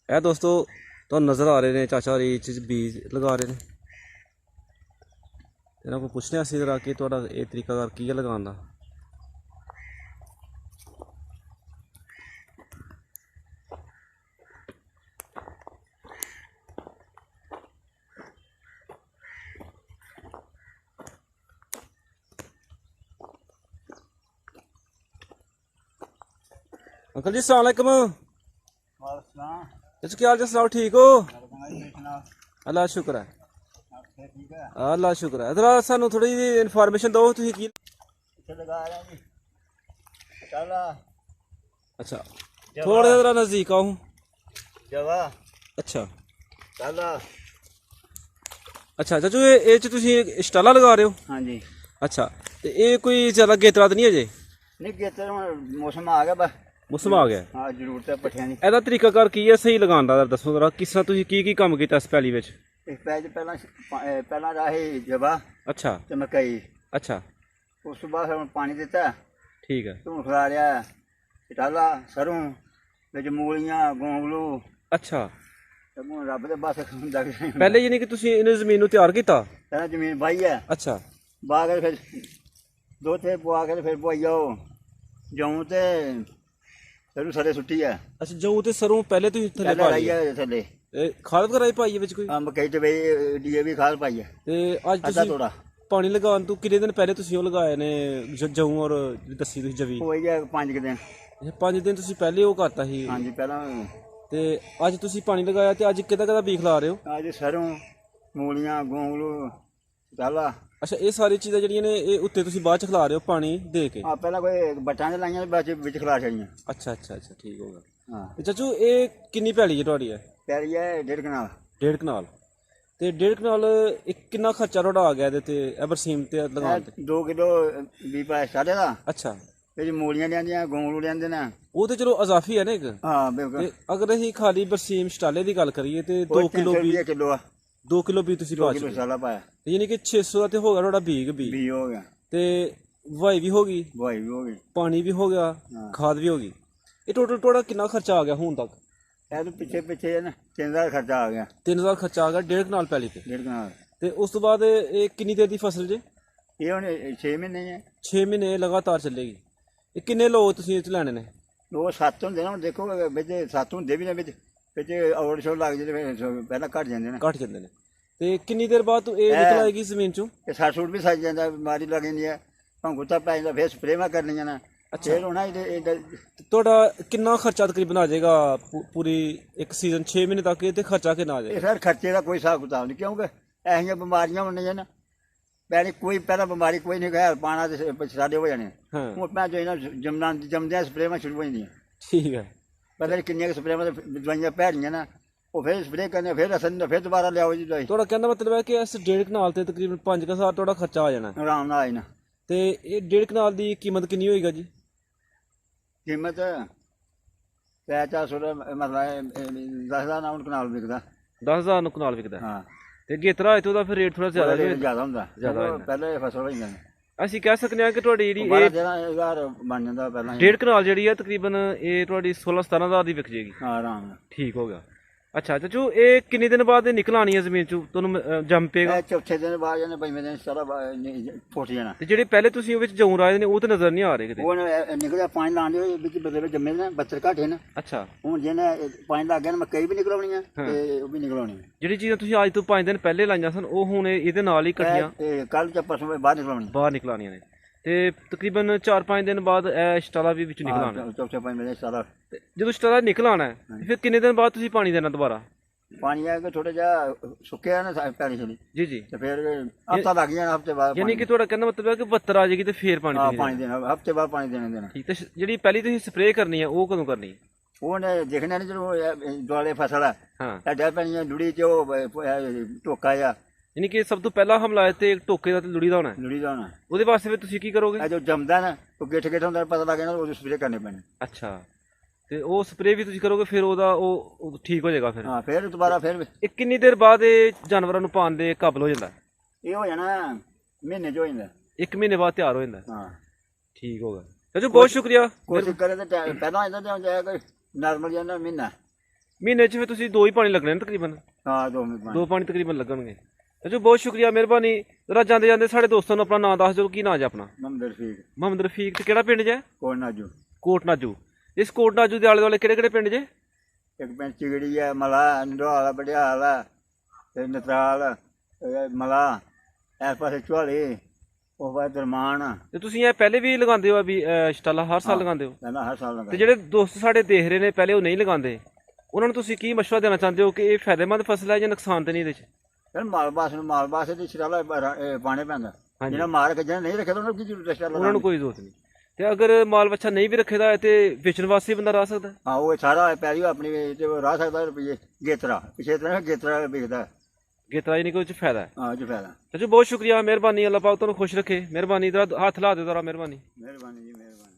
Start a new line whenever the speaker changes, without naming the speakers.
ਇਹ ਦੋਸਤੋ ਤੁਹਾਨੂੰ ਨਜ਼ਰ ਆ ਰਹੇ ਨੇ ਚਾਚਾ ਹੋਰੀ ਇਹ 'ਚ ਬੀਜ ਲਗਾ ਰਹੇ ਨੇ। ਇਹਨਾਂ ਕੋਲ ਪੁੱਛਦੇ ਹਾਂ ਅਸੀਂ ਜ਼ਰਾ ਕਿ ਤੁਹਾਡਾ ਇਹ ਤਰੀਕਾਕਾਰ ਕੀ ਹੈ ਲਗਾਉਣ ਦਾ। अंकल जी अस्सलाम वालेकुम। क्या हाल सनाओ, ठीक हो? अल्लाह शुक्र है, अल्लाह शुक्र है। जरा सानू थोड़ी जी इन्फॉर्मेशन दो तुसीं की अच्छा थोड़ा जरा नजदीक आओ। अच्छा अच्छा चाचू ये तुसीं स्टाला लगा रहे हो?
हाँ जी।
अच्छा तो ये कोई ज़्यादा गेतरा तो नहीं है जी?
नहीं गेतर मौसम आ गया बस
मौसम आ गया।
हाँ जरूरत है पट्ठियां दी।
ਇਹਦਾ ਤਰੀਕਾਕਾਰ ਕੀ ਹੈ ਸਹੀ ਲਗਾਉਣ ਦਾ ਦੱਸੋ ਜ਼ਰਾ, ਕਿਸ ਤਰ੍ਹਾਂ ਤੁਸੀਂ ਕੀ ਕੰਮ ਕੀਤਾ ਇਸ ਪੈਲੀ ਵਿੱਚ?
इस पैज पहला राही जबा
अच्छा
ते मकई,
अच्छा
उस तो बाद हम पानी दिता,
ठीक है।
धून खिला लिया, चटाला सरूं विच मूलियां गोंगलू
अच्छा
ते हूं रब दे बस पहले
ਪਹਿਲੇ ਯਾਨੀ ਕਿ ਤੁਸੀਂ ਇਹਨੂੰ ਜ਼ਮੀਨ ਨੂੰ ਤਿਆਰ ਕੀਤਾ?
जमीन बाही है
अच्छा
बा के फिर दो थे बुआ के फिर बुआई आओ जऊं ते सरू सरे सुट्टी है।
अच्छा जऊ ते सरੋਂ ਪਹਿਲੇ ਤੁਸੀਂ ਥੱਲੇ
पहले
ਪਾ
राई
ਲਈ
है थले
ਇਹ ਖਾਦ ਵਗੈਰਾ ਪਾਈ ਹੈ ਵਿੱਚ ਕੋਈ?
मकई ते बई डीएवी खाद पाई है
ਤੇ ਅੱਜ
आधा
ਤੁਸੀਂ
तोड़ा
ਪਾਣੀ ਲਗਾਉਣ ਤੋਂ ਕਿੰਨੇ ਦਿਨ ਪਹਿਲੇ ਤੁਸੀਂ ਉਹ ਲਗਾਏ ਨੇ ਜऊ ਔਰ ਜਿਹੜੀ ਦੱਸੀ ਤੁਸੀਂ ਜਵੀ?
हो गया 5 दिन।
ਇਹ 5 ਦਿਨ ਤੁਸੀਂ ਪਹਿਲੇ ਉਹ ਕਰਤਾ ਸੀ
हाँ जी पहला
ਤੇ ਅੱਜ ਤੁਸੀਂ ਪਾਣੀ ਲਗਾਇਆ ਤੇ ਅੱਜ ਕਿਹਦਾ ਬੀਜ ਲਾ ਰਹੇ ਹੋ?
आज सरों मूलियां गोंगलू चटाला।
ਅੱਛਾ ਇਹ ਸਾਰੀ ਚੀਜ਼ਾਂ ਜਿਹੜੀਆਂ ਨੇ ਇਹ ਉੱਤੇ ਤੁਸੀਂ ਬਾਅਦ ਚ ਖਿਲਾ ਰਹੇ ਹੋ ਪਾਣੀ ਦੇ ਕੇ?
हाँ पहला कोई बट्टां च लाइयां बाद विच खिला छड़ियां।
ਅੱਛਾ ਅੱਛਾ ਅੱਛਾ ਠੀਕ ਹੋ ਗਿਆ।
हाँ
ਤੇ ਚਾਚੂ ਇਹ ਕਿੰਨੀ ਪੈਲੀ ਹੈ ਤੁਹਾਡੀ? ਹੈ
पैली है 1.5 कनाल।
1.5 ਕਨਾਲ ਤੇ 1.5 ਕਨਾਲ ਇੱਕ ਕਿੰਨਾ ਖਰਚਾ ਤੁਹਾਡਾ ਆ ਗਿਆ ਇਹਦੇ ਤੇ ਇਹ ਬਰਸੀਮ ਤੇ ਲਗਾਉਣ ਤੇ?
2 किलो भी पाए साढ़े दा
ਅੱਛਾ
ते मूलियां लियांदियां गोंगलू लियांदे ने।
ਉਹ ਤੇ ਚਲੋ ਅਜ਼ਾਫੀ ਹੈ ਨਾ ਇੱਕ।
हाँ बिल्कुल
ਤੇ ਅਗਰ ਅਸੀਂ खाली ਬਰਸੀਮ ਸਟਾਲੇ ਦੀ ਗੱਲ ਕਰੀਏ ਤੇ 2 ਕਿਲੋ ਵੀ
किलो आ
2 ਕਿਲੋ ਵੀ ਤੁਸੀਂ
2
ਪਾ
किलो
ਚੁੱਕੇ
साला पाया
ਯਾਨੀ ਕਿ 600 ਦਾ ਤੇ ਹੋ ਗਿਆ ਤੁਹਾਡਾ ਬੀਗ ਵੀ
भी हो गया
ਤੇ ਵਾਈ ਵੀ ਹੋ ਗਈ,
बुआई भी हो गई।
ਪਾਣੀ ਵੀ ਹੋ ਗਿਆ,
ਹਾਂ।
ਖਾਦ ਵੀ ਹੋ ਗਈ। ਇਹ ਟੋਟਲ ਤੁਹਾਡਾ ਕਿੰਨਾ ਖਰਚਾ ਆ ਗਿਆ ਹੁਣ ਤੱਕ?
है तो पीछे पीछे है ना 3000 खर्चा आ गया
3000 ਖਰਚਾ ਆ ਗਿਆ 1.5 ਕਨਾਲ ਪੈਲੀ ਤੇ।
1.5 कनाल।
ਤੇ ਉਸ ਤੋਂ ਬਾਅਦ ਇਹ ਕਿੰਨੀ ਦੇਰ ਦੀ ਫਸਲ ਜੇ?
ये हुण 6 महीने है
6 ਮਹੀਨੇ ਲਗਾਤਾਰ ਚੱਲੇਗੀ। ਇਹ ਕਿੰਨੇ ਲੋ ਤੁਸੀਂ ਇਹ ਚ ਲੈਣੇ ਨੇ?
वो 7 होंदे ना हुण देखो बिच 7 होंदे भी ने बिच औड़ छोड़ लग जाते पहला घट जाते ने।
ਘਟ ਜਾਂਦੇ ਨੇ। ਤੇ ਕਿੰਨੀ ਦੇਰ ਬਾਅਦ ਇਹ ਨਿਕਲ ਆਏਗੀ ਜ਼ਮੀਨ ਚੋਂ?
ये 60 सूट भी सज जाता बीमारी लग जाती है भंगुता पै जाता फिर स्प्रेवां करनियां ने। फिर होना
ਤੇ ਤੁਹਾਡਾ ਕਿੰਨਾ ਖਰਚਾ ਤਕਰੀਬਨ ਆ ਜਾਏਗਾ ਪੂਰੀ ਇੱਕ ਸੀਜ਼ਨ 6 ਮਹੀਨੇ ਤੱਕ? ਇਹ ਤੇ ਖਰਚਾ ਕਿੰਨਾ ਆ ਜਾਏਗਾ?
सर खर्चे का कोई हिसाब किताब नहीं क्योंकि ऐसियां बीमारियां होनियां ने पहले कोई पहला बीमारी कोई नहीं गया पाना तो साढ़े हो जाने।
ਹਾਂ
हूँ मैं जो ना जमदे स्प्रेवां शुरू हो जांदियां
ਠੀਕ ਹੈ।
पता नहीं किन्नियां स्प्रेवां दवाइयां भैड़ियां ने वो फिर स्प्रे करने फिर असर फिर दोबारा लियाओ जी दवाई।
ਤੁਹਾਡਾ ਕਹਿਣ ਦਾ ਮਤਲਬ ਹੈ ਕਿ ਇਸ 1.5 ਕਨਾਲ ਤੇ ਤਕਰੀਬਨ 5000 ਤੁਹਾਡਾ ਖਰਚਾ ਆ ਜਾਣਾ
आराम नाल आई ना।
ਤੇ ਇਹ 1.5 ਕਨਾਲ ਦੀ ਕੀਮਤ ਕਿੰਨੀ ਹੋਏਗਾ ਜੀ?
कीमत 400 मतलब 10,000 ना कनाल बिकदा।
10000 ਨੂੰ ਕਨਾਲ ਵਿਕਦਾ।
हाँ
ਤੇ ਗੇਤਰਾ ਇਤੋਂ ਦਾ ਫਿਰ ਰੇਟ ਥੋੜਾ ਜ਼ਿਆਦਾ
रेट
ਹੋਏਗਾ।
ज्यादा हुंदा
ज्यादा होंदा।
पहले फसल हो जांदी
ਅਸੀਂ ਕਹਿ ਸਕਦੇ ਹਾਂ ਕਿ ਤੁਹਾਡੀ ਜਿਹੜੀ
12-13,000 बन जांदा पहला।
1.5 ਕਨਾਲ ਜਿਹੜੀ ਹੈ ਤਕਰੀਬਨ ਇਹ ਤੁਹਾਡੀ 16-17000 ਦੀ ਵਿਕ ਜਾਏਗੀ।
हाँ आराम नाल।
ਠੀਕ ਹੋ ਗਿਆ। ਅੱਛਾ ਚਾਚੂ ਇਹ ਕਿੰਨੇ ਦਿਨ ਬਾਅਦ ਇਹ ਨਿਕਲ ਆਣੀ ਹੈ ਜ਼ਮੀਨ ਚੋਂ ਤੁਹਾਨੂੰ ਜੰਮ ਪਏਗਾ?
ਇਹ ਚੌਥੇ ਦਿਨ ਬਾਅਦ ਜਾਨੇ ਪੰਜਵੇਂ ਦਿਨ ਸਾਰਾ ਫੁੱਟ ਜਾਣਾ।
ਤੇ ਜਿਹੜੇ ਪਹਿਲੇ ਤੁਸੀਂ ਉਹ ਵਿੱਚ ਜਉਂ ਰਾਏ ਨੇ ਉਹ ਤਾਂ ਨਜ਼ਰ ਨਹੀਂ ਆ ਰਹੇ ਕਿਤੇ?
ਉਹ ਨਿਕਲਿਆ ਪਾਣੀ ਲਾਣ ਦੇ ਵਿੱਚ ਬਦਲੇ ਜੰਮੇ ਨੇ 72 ਘਾਟੇ ਨੇ।
ਅੱਛਾ
ਹੁਣ ਜਿਹਨੇ ਪਾਣੀ ਲੱਗ ਗਿਆ ਨਾ ਮਕਈ ਵੀ ਨਿਕਲਾਉਣੀ ਆ ਤੇ ਉਹ ਵੀ ਨਿਕਲਾਉਣੀ ਆ।
ਜਿਹੜੀ ਚੀਜ਼ਾਂ ਤੁਸੀਂ ਅੱਜ ਤੋਂ 5 ਦਿਨ ਪਹਿਲੇ ਲਾਈਆਂ ਸਨ ਉਹ ਹੁਣ ਇਹਦੇ ਨਾਲ ਹੀ ਇਕੱਠੀਆਂ
ਤੇ ਕੱਲ ਚ ਪਰਸੋਂ ਬਾਹਰ ਨਿਕਲਾਉਣੀ
ਬਾਹਰ ਨਿਕਲਾਣੀਆਂ ਨੇ ਤੇ ਤਕਰੀਬਨ 4-5 ਦਿਨ ਬਾਅਦ ਇਹ ਸਟਾਲਾ ਵੀ ਵਿੱਚ ਨਿਕਲ ਆਣਾ।
ਚੌਥੇ ਪੰਜਵੇਂ ਦਿਨ ਸਾਰਾ
ਤੇ ਜਦੋਂ ਸਟਾਲਾ ਨਿਕਲ ਆਣਾ ਹੈ ਤੇ ਫਿਰ ਕਿੰਨੇ ਦਿਨ ਬਾਅਦ ਤੁਸੀਂ ਪਾਣੀ ਦੇਣਾ ਦੁਬਾਰਾ?
ਪਾਣੀ ਆ ਕੇ ਥੋੜਾ ਜਿਹਾ ਸੁੱਕਿਆ ਨਾ ਪੈਣੀ ਚਲੀ
ਜੀ ਜੀ
ਤੇ ਫਿਰ ਹਫਤਾ ਲੱਗ ਜਾਣਾ ਹਫਤੇ ਬਾਅਦ
ਯਾਨੀ ਕਿ ਤੁਹਾਡਾ ਕਹਿੰਦਾ ਮਤਲਬ ਹੈ ਕਿ 72 ਆ ਜਾਏਗੀ ਤੇ ਫਿਰ ਪਾਣੀ
ਹਾਂ
ਤੁਸੀਂ
ਪਾਣੀ ਦੇਣਾ ਹਫਤੇ ਬਾਅਦ ਪਾਣੀ ਦੇਣਾ।
ਠੀਕ ਤੇ ਜਿਹੜੀ ਪਹਿਲੀ ਤੁਸੀਂ ਸਪਰੇਅ ਕਰਨੀ ਹੈ ਉਹ ਕਦੋਂ ਕਰਨੀ?
ਉਹਨੇ ਦੇਖਣਾ ਨਹੀਂ ਜਦੋਂ ਦੁਆਲੇ ਫਸਲ ਆ
ਹਾਂ
ਐਡਾ ਪੈਣੀ ਲੁੜੀ ਚ ਉਹ ਟੋਕਾ ਆ
ਯਾਨੀ ਕਿ ਸਭ ਤੋਂ ਪਹਿਲਾ ਹਮਲਾ ਤੇ ਟੋਕੇ ਦਾ ਤੇ ਲੁੜੀ ਦਾ ਹੋਣਾ।
ਲੁੜੀ ਦਾ ਹੋਣਾ।
ਉਹਦੇ ਵਾਸਤੇ ਫਿਰ ਤੁਸੀਂ ਕੀ ਕਰੋਗੇ?
ਇਹ ਜੋ ਜੰਮਦਾ ਨਾ ਉਹ ਗਿੱਠ ਗਿੱਠ ਹੁੰਦਾ ਪਤਾ ਲੱਗ ਜਾਂਦਾ ਉਹ ਸਪਰੇਅ ਕਰਨੇ ਪੈਣੇ।
ਅੱਛਾ ਤੇ ਉਹ ਸਪਰੇਅ ਵੀ ਤੁਸੀਂ ਕਰੋਗੇ ਫਿਰ ਉਹਦਾ ਉਹ ਠੀਕ ਹੋ ਜਾਏਗਾ ਫਿਰ?
ਹਾਂ ਫਿਰ ਦੁਬਾਰਾ ਫਿਰ
ਇਹ ਕਿੰਨੀ ਦੇਰ ਬਾਅਦ ਇਹ ਜਾਨਵਰਾਂ ਨੂੰ ਪਾਉਣ ਦੇ ਕਾਬਲ ਹੋ ਜਾਂਦਾ?
ਇਹ ਹੋ ਜਾਣਾ ਮਹੀਨੇ ਚ ਹੋ ਜਾਂਦਾ।
1 ਮਹੀਨੇ ਬਾਅਦ ਤਿਆਰ ਹੋ ਜਾਂਦਾ।
ਹਾਂ
ਠੀਕ ਹੋ ਗਿਆ ਚਾਚੂ ਬਹੁਤ ਸ਼ੁਕਰੀਆ।
ਕੋਸ਼ਿਸ਼ ਕਰੇ ਤਾਂ ਪਹਿਲਾਂ ਇਹਦਾ ਤੇ ਜਾਇਆ ਕੋਈ ਨਾਰਮਲ ਜਾਂਦਾ ਮਹੀਨਾ
ਮਹੀਨੇ 'ਚ ਫਿਰ ਤੁਸੀਂ 2 ਹੀ ਪਾਣੀ ਲੱਗਣੇ ਨੇ ਤਕਰੀਬਨ,
ਹਾਂ 2 ਮਿੰਟ
2 ਪਾਣੀ ਤਕਰੀਬਨ ਲੱਗਣਗੇ। ਚਾਚੂ ਬਹੁਤ ਸ਼ੁਕਰੀਆ, ਮਿਹਰਬਾਨੀ। ਜਰਾ ਜਾਂਦੇ ਜਾਂਦੇ ਸਾਡੇ ਦੋਸਤਾਂ ਨੂੰ ਆਪਣਾ ਨਾਂ ਦੱਸ ਦਿਓ, ਕੀ ਨਾਂ ਜੀ ਆਪਣਾ?
ਮੰਦਰ ਫੀਕ
ਮੁਹੰਮਦ ਰਫੀਕ। ਤੇ ਕਿਹੜਾ ਪਿੰਡ ਜੇ?
ਕੋਲ ਨਾਜੂ।
ਕੋਟ ਨਾਜੂ। ਇਸ ਕੋਟ ਨਾਜੂ ਦੇ ਆਲੇ ਦੁਆਲੇ ਕਿਹੜੇ ਕਿਹੜੇ ਪਿੰਡ ਜੇ?
ਇੱਕ ਪਿੰਡ ਚਿਗੜੀ ਹੈ, ਮਲਾ, ਨੰਦੋਹਾਲਾ, ਬੜਿਆਲ ਤੇ ਨਤਰਾਲ, ਮਲਾ, ਇਸ ਪਾਸੇ ਝੋਲੀ, ਉਹ ਪਾਸੇ ਦਰਮਾਨ।
ਤੇ ਤੁਸੀਂ ਇਹ ਪਹਿਲੇ ਵੀ ਲਗਾਉਂਦੇ ਹੋ ਵੀ ਸਟਾਲਾ ਹਰ ਸਾਲ ਲਗਾਉਂਦੇ ਹੋ?
ਕਹਿੰਦਾ ਹਰ ਸਾਲ
ਤੇ
ਲਗਾ।
ਜਿਹੜੇ ਦੋਸਤ ਸਾਡੇ ਦੇਖ ਰਹੇ ਨੇ ਪਹਿਲੇ ਉਹ ਨਹੀਂ ਲਗਾਉਂਦੇ, ਉਹਨਾਂ ਨੂੰ ਤੁਸੀਂ ਕੀ ਮਸ਼ਵਰਾ ਦੇਣਾ ਚਾਹੁੰਦੇ ਹੋ ਕਿ ਇਹ ਫਾਇਦੇਮੰਦ ਫਸਲ ਹੈ ਜਾਂ ਨੁਕਸਾਨ ਤੇ ਨਹੀਂ ਇਹਦੇ 'ਚ?
ਫਿਰ ਮਾਲਬਾਸ ਨੂੰ ਮਾਲਬਾਸ ਦੀ ਛਰਾਲਾ ਪਾਣੇ ਪੈਂਦਾ। ਜਿਹੜਾ ਮਾਰ ਕੇ ਜਿਹੜਾ ਨਹੀਂ ਰੱਖਿਆ ਉਹਨਾਂ ਨੂੰ ਕੀ ਜ਼ਰੂਰਤ ਹੈ?
ਉਹਨਾਂ ਨੂੰ ਕੋਈ ਜ਼ਰੂਰਤ ਨਹੀਂ। ਤੇ ਅਗਰ ਮਾਲ ਬੱਚਾ ਨਹੀਂ ਵੀ ਰੱਖੇਦਾ ਹੈ ਤੇ ਵੇਚਣ ਵਾਸਤੇ ਬੰਦਾ ਰਹਿ ਸਕਦਾ?
ਹਾਂ ਉਹ ਸਾਰਾ ਪੈਰੀ ਆਪਣੀ ਤੇ ਰਹਿ ਸਕਦਾ ਰੁਪਈਏ ਗੇਤਰਾ ਪਿਛੇ ਤਰ੍ਹਾਂ ਗੇਤਰਾ ਵਿਕਦਾ।
ਗੇਤਰਾ ਹੀ ਨਹੀਂ ਕੋਈ ਚ ਫਾਇਦਾ ਹੈ।
ਹਾਂ ਜੀ ਫਾਇਦਾ।
ਚਾਚੂ ਬਹੁਤ ਸ਼ੁਕਰੀਆ, ਮਿਹਰਬਾਨੀ। ਅੱਲਾਹ ਪਾਕ ਤੁਹਾਨੂੰ ਖੁਸ਼ ਰੱਖੇ। ਮਿਹਰਬਾਨੀ। ਹੱਥ ਲਾ ਦੇ ਜ਼ਰਾ, ਮਿਹਰਬਾਨੀ।
ਮਿਹਰਬਾਨੀ ਜੀ, ਮਿਹਰਬਾਨੀ।